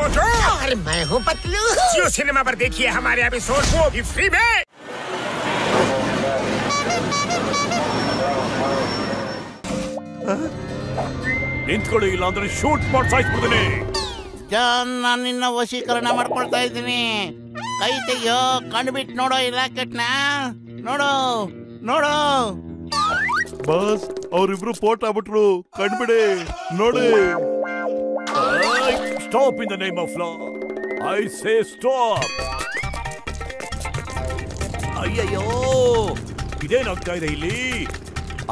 मोटू और मैं हूँ पतलू। जियो सिनेमा पर देखिए हमारे एपिसोड, वो भी फ्री में। ನಿಂತ್ಕೊಳ್ಳಿ, ಇಲ್ಲ ಅಂದ್ರೆ ಶೂಟ್ ಮಾಡಿ ಸಾಯಿಸ್ಬಿಡ್ತೀನಿ. ಜಾನ್, ನಾನು ನಿನ್ನ ವಶೀಕರಣ ಮಾಡ್ಕೊಳ್ತಾ ಇದ್ದೀನಿ. ಕೈ ತೆಗಿಯೋ, ಕಂಡುಬಿಟ್ಟು ನೋಡೋ ಈ ರಾಕೆಟ್ನ. ನೋಡು ನೋಡು. ಬಾಸ್, ಅವ್ರಿಬ್ರು ಪೋಟ್ ಆಗ್ಬಿಟ್ರು. ಕಂಡ್ಬಿಡಿ, ನೋಡಿ. Stop in the name of law. I say stop. ಅಯ್ಯಯ್ಯೋ, ಇದೇನಾಗ್ತಾ ಇದೆ ಇಲ್ಲಿ?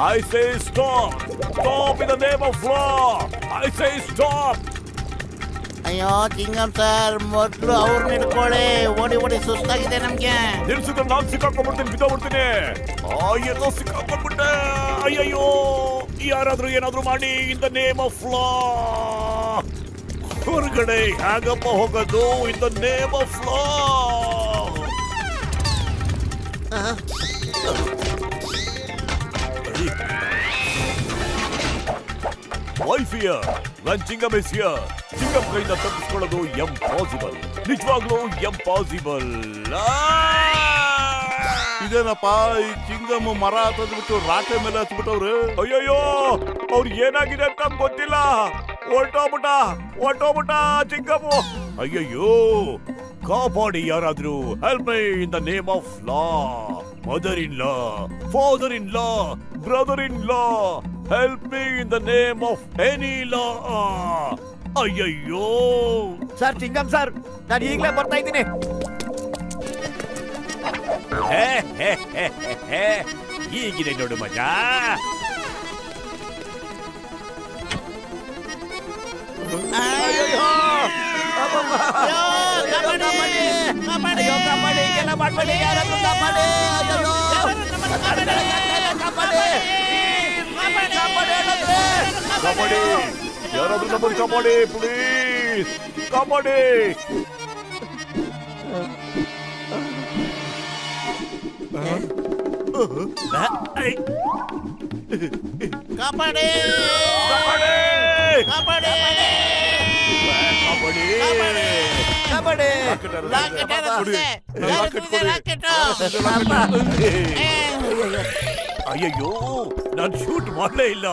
I say stop! Stop in the name of law! I say stop! ಅಯ್ಯೋ ಚಿಂಗಮ್ ಸರ್, ಮೊದಲು ಅವ್ರು ಹಿಡ್ಕೊಳ್ಳಿ. ಓಡಿ ಓಡಿ ಸುಸ್ತಾಗಿದೆ ನಮ್ಗೆ. ನಿಲ್ಸಿದ್ರೆ ನಾನು ಸಿಕ್ಕಾಕೊಂಡ್ಬಿಡ್ತೀನಿ, ಬಿದ್ದೋಗ್ಬಿಡ್ತೀನಿ. ಎಲ್ಲೋ ಸಿಕ್ಕಾಕೊಂಡ್ಬಿಟ್ಟೆ. ಅಯ್ಯಯ್ಯೋ, ಯಾರಾದ್ರೂ ಏನಾದ್ರೂ ಮಾಡಿ ಇನ್ ದ ನೇಮ್ ಆಫ್ ಲಾ. ಹೊರಗಡೆ ಹೇಗಪ್ಪ ಹೋಗೋದು ಇನ್ the name of law? Why fear? When Chingam is here, Chingam ಕೈಯಿಂದ ತಪ್ಪಿಸ್ಕೊಳ್ಳೋದು ಇಂಪಾಸಿಬಲ್. ನಿಜವಾಗ್ಲೂ ಇಂಪಾಸಿಬಲ್. ಇದೇನಪ್ಪ, ಈ ಚಿಂಗಮ್ ಮರ ಹತ್ತದ್ಬಿಟ್ಟು ರಾಟೆ ಮೇಲೆ ಹತ್ಬಿಟ್ಟವ್ರು. ಅಯ್ಯಯ್ಯೋ, ಅವ್ರಿಗೆ ಏನಾಗಿದೆ ಅಂತ ಗೊತ್ತಿಲ್ಲ. ಹೊರ್ಟೋಗ್ಬಿಟ್ಟ ಚಿಂಗಮ್ಮು. ಅಯ್ಯಯ್ಯೋ, ಕಾಪಾಡಿ ಯಾರಾದ್ರೂ. Help me in the name of law. Mother in law, father in law, brother in law, help me in the name of any law. ಅಯ್ಯಯ್ಯೋ ಸರ್, ಚಿಂಗಮ್ ಸರ್, ನಾನು ಈಗಲೇ ಬರ್ತಾ ಇದ್ದೀನಿ. ಹೀಗಿದೆ ನೋಡು ಮಜಾ. ಕಾಪಾಡಿ, ಯಾರಾದ್ರೂ ನಮ್ಮನ್ನು ಕಾಪಾಡಿ ಪ್ಲೀಸ್, ಕಾಪಾಡಿ. ಕಾಪಾಡಿ ಕಾಪಾಡಿ ಕಾಪಾಡಿ. ಅಯ್ಯಯ್ಯೋ, ನಾನು ಶೂಟ್ ಮಾಡಲೇ ಇಲ್ಲ.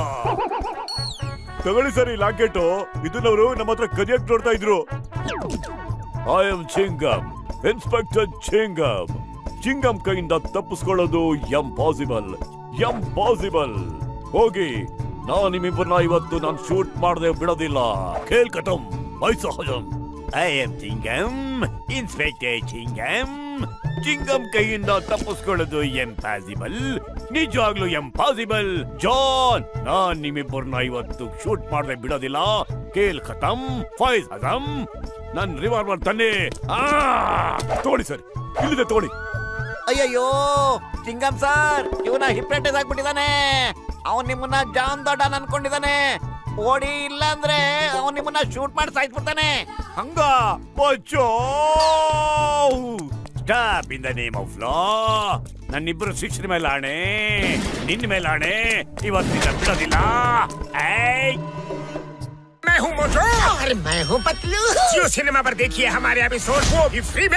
ತಗೊಳ್ಳಿ ಸರ್ ಈ ಲಾಕೆಟ್. ಇದನ್ನವರು ನಮ್ಮ ಹತ್ರ ಕದಿಯಕ್ ನೋಡ್ತಾ ಇದ್ರು. I am Chingam, inspector Chingam. Chingam ಕೈಯಿಂದ ತಪ್ಪಿಸ್ಕೊಳ್ಳೋದು ಇಂಪಾಸಿಬಲ್. ಹೋಗಿ, ನಾನು ನಿಮ್ಮಿಬ್ಬರನ್ನ ಇವತ್ತು ನಾನು ಶೂಟ್ ಮಾಡದೆ ಬಿಡೋದಿಲ್ಲ. ಖೇಲ್ ಖತಮ್, ಐಸಾ ಹಜಮ್. I am Chingam, inspector Chingam. Chingam ಕೈಯಿಂದ ತಪ್ಪಿಸ್ಕೊಳ್ಳೋದು ಇಂಪಾಸಿಬಲ್, ನಿಜವಾಗ್ಲೂ ಇಂಪಾಸಿಬಲ್. ಜಾನ್, ನಾನ್ ನಿಮ್ಮಿಬ್ಬರನ್ನ ಇವತ್ತು ಶೂಟ್ ಮಾಡದೆ ಬಿಡೋದಿಲ್ಲ. ಖೇಲ್ ಖತಮ್, ಫೈಜ್ ಹಜಮ್. ನನ್ ರಿವಾಲ್ವರ್ ತನ್ನಿ. ತೋಡಿ ಸರ್, ಇಲ್ಲಿದೆ ತೋಡಿ. ಅಯ್ಯಯ್ಯೋ ಚಿಂಗಮ್ ಸರ್, ಇವನ ಹಿಪ್ನಟೈಸ್ ಆಗ್ಬಿಟ್ಟಿದ್ದಾನೆ. ಅವನ್ ನಿಮ್ಮನ್ನ ಜಾನ್ ದೊಡ್ಡನ್ ಅನ್ಕೊಂಡಿದ್ದಾನೆ. ಓಡಿ, ಇಲ್ಲ ಅಂದ್ರೆ ಅವನ್ ನಿಮ್ಮನ್ನ ಶೂಟ್ ಮಾಡಿ ಸಾಯಿಸ್ಬಿಡ್ತಾನೆ. ಹಂಗ ಬಚ್ಚೋ. Stop in the name of law. ನನ್ನಿಬ್ಬರು ಶಿಕ್ಷಣ ಮೇಲೆ ಆಣೆ, ನಿನ್ನ ಮೇಲೆ ಆಣೆ, ಇವತ್ತಿನ ಬಿಡೋದಿಲ್ಲ. मैं हूँ मोटू और मैं हूँ पतलू। जियो सिनेमा पर देखिए हमारे एपिसोड, वो भी फ्री में।